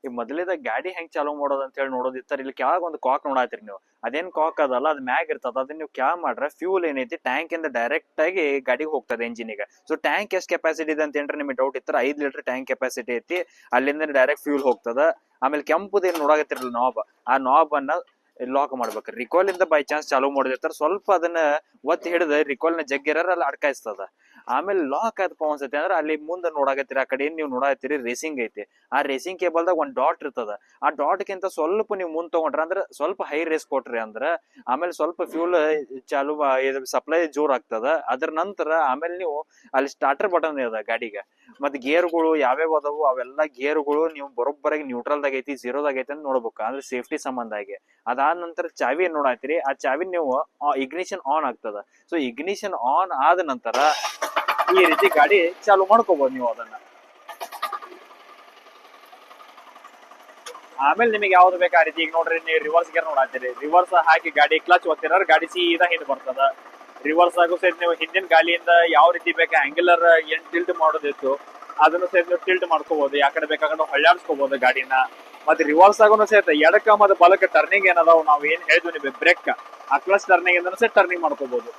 ಈ ಮೊದಲಿದ ಗಾಡಿ ಹೆಂಗ್ ಚಾಲೂ ಮಾಡೋದು ಅಂತ ಹೇಳಿ ನೋಡೋದಿತ್ತರ ಇಲ್ಲಿ ಕೆಳಗ್ ಒಂದು ಕಾಕ್ ನೋಡಾತಿರಿ ನೀವು. ಅದೇನ್ ಕಾಕ್ ಅದಲ್ಲ ಅದ್ ಮ್ಯಾಗ್ ಇರ್ತದ. ಅದನ್ನ ನೀವು ಕ್ಯಾ ಮಾಡ್ರೆ ಫ್ಯೂಲ್ ಏನೈತಿ ಟ್ಯಾಂಕ್ ಇಂದ ಡೈರೆಕ್ಟ್ ಆಗಿ ಗಾಡಿಗೆ ಹೋಗ್ತದೆ ಎಂಜಿನಿಗೆ. ಸೊ ಟ್ಯಾಂಕ್ ಎಷ್ಟ್ ಕೆಪಾಸಿಟಿ ಇದೆ ಅಂತ ಏನ್ರ ನಿಮಗೆ ಡೌಟ್ ಇತ್ತರ 5 ಲೀಟರ್ ಟ್ಯಾಂಕ್ ಕೆಪಾಸಿಟಿ ಐತಿ. ಅಲ್ಲಿಂದ ಡೈರೆಕ್ಟ್ ಫ್ಯೂಲ್ ಹೋಗ್ತದ. ಆಮೇಲೆ ಕೆಂಪುದೇನ್ ನೋಡಾಕತ್ತಿರಲ್ಲ ನಾಬ್, ಆ ನಾಬ್ ಅನ್ನ ಲಾಕ್ ಮಾಡ್ಬೇಕು. ರಿಕಾಲ್ ಇಂದ ಬೈ ಚಾನ್ಸ್ ಚಾಲೂ ಮಾಡಿರ್ತಾರ, ಸ್ವಲ್ಪ ಅದನ್ನ ಒತ್ತಿ ಹಿಡಿದ ರಿಕಾಲ್ ನ ಜಗ್ಗಿರರ ಅಲ್ಲಿ ಅಡ್ಕಾಯಿಸ್ತದ. ಆಮೇಲೆ ಲಾಕ್ ಆಯ್ತಪ್ಪ ಅನ್ಸತಿ ಅಂದ್ರೆ ಅಲ್ಲಿ ಮುಂದೆ ನೋಡಾಕತ್ತೀರಿ, ಆ ಕಡೆ ಏನ್ ನೀವು ನೋಡಾಕತ್ತೀರಿ ರೇಸಿಂಗ್ ಐತಿ. ಆ ರೇಸಿಂಗ್ ಕೇಬಲ್ದಾಗ ಒಂದ್ ಡಾಟ್ ಇರ್ತದ. ಆ ಡಾಟ್ ಗಿಂತ ಸ್ವಲ್ಪ ನೀವು ಮುಂದ್ ತಗೊಂಡ್ರ ಅಂದ್ರೆ ಸ್ವಲ್ಪ ಹೈ ರೇಸ್ ಕೊಟ್ರಿ ಅಂದ್ರ ಆಮೇಲೆ ಸ್ವಲ್ಪ ಫ್ಯೂಲ್ ಚಾಲು ಸಪ್ಲೈ ಜೋರ್ ಆಗ್ತದ. ಅದ್ರ ನಂತರ ಆಮೇಲೆ ನೀವು ಅಲ್ಲಿ ಸ್ಟಾರ್ಟರ್ ಬಟನ್ ಅದ ಗಾಡಿಗೆ. ಮತ್ ಗೇರ್ಗಳು ಯಾವ್ಯಾವ ಅದಾವು ಅವೆಲ್ಲಾ ಗೇರ್ಗಳು ನೀವು ಬರೋಬ್ಬರಾಗಿ ನ್ಯೂಟ್ರಲ್ದಾಗ ಐತಿ ಝೀರೋದಾಗ ಐತಿ ಅಂತ ನೋಡ್ಬೇಕು, ಅಂದ್ರೆ ಸೇಫ್ಟಿ ಸಂಬಂಧ ಆಗಿ. ಅದಾದ ನಂತರ ಚಾವಿ ಏನ್ ನೋಡಾತ್ರಿ, ಆ ಚಾವಿ ನೀವು ಇಗ್ನಿಷನ್ ಆನ್ ಆಗ್ತದ. ಸೊ ಇಗ್ನಿಷನ್ ಆನ್ ಆದ ನಂತರ ಈ ರೀತಿ ಗಾಡಿ ಚಾಲು ಮಾಡ್ಕೋಬಹುದು ನೀವು ಅದನ್ನ. ಆಮೇಲೆ ನಿಮಗೆ ಯಾವ್ದು ಬೇಕು ಆ ರೀತಿ. ಈಗ ನೋಡ್ರಿ ನೀವು ರಿವರ್ಸ್ ಗೇರ್ ನೋಡಾತೀರಿ, ರಿವರ್ಸ್ ಹಾಕಿ ಗಾಡಿ ಕ್ಲಚ್ ಒತ್ತಿರ ಗಾಡಿ ಸೀದಾ ಹಿಂದ್ ಬರ್ತದ. ರಿವರ್ಸ್ ಆಗೋ ಸಹಿತ ನೀವು ಹಿಂದಿನ ಗಾಲಿಯಿಂದ ಯಾವ ರೀತಿ ಬೇಕು ಆಂಗ್ಯುಲರ್ ಏನ್ ಟಿಲ್ಟ್ ಮಾಡೋದಿತ್ತು ಅದನ್ನು ಸಹಿತ ನೀವು ಟಿಲ್ಟ್ ಮಾಡ್ಕೋಬಹುದು. ಯಾ ಕಡೆ ಬೇಕಾದ್ರೆ ಹೊಳ್ಳಾಡ್ಸ್ಕೋಬಹುದು ಗಾಡಿನ. ಮತ್ತೆ ರಿವರ್ಸ್ ಆಗೋನು ಸಹಿತ ಎಡಕ್ಕ ಮತ್ತೆ ಬಲಕ್ಕೆ ಟರ್ನಿಂಗ್ ಏನದಾವ್ ನಾವ್ ಏನ್ ಹೇಳಿದ್ವಿ ನಿಮಗೆ ಬ್ರೇಕ್, ಆ ಕ್ಲಚ್ ಟರ್ನಿಂಗ್ ಇಂದ ಸಹಿತ ಟರ್ನಿಂಗ್ ಮಾಡ್ಕೋಬಹುದು.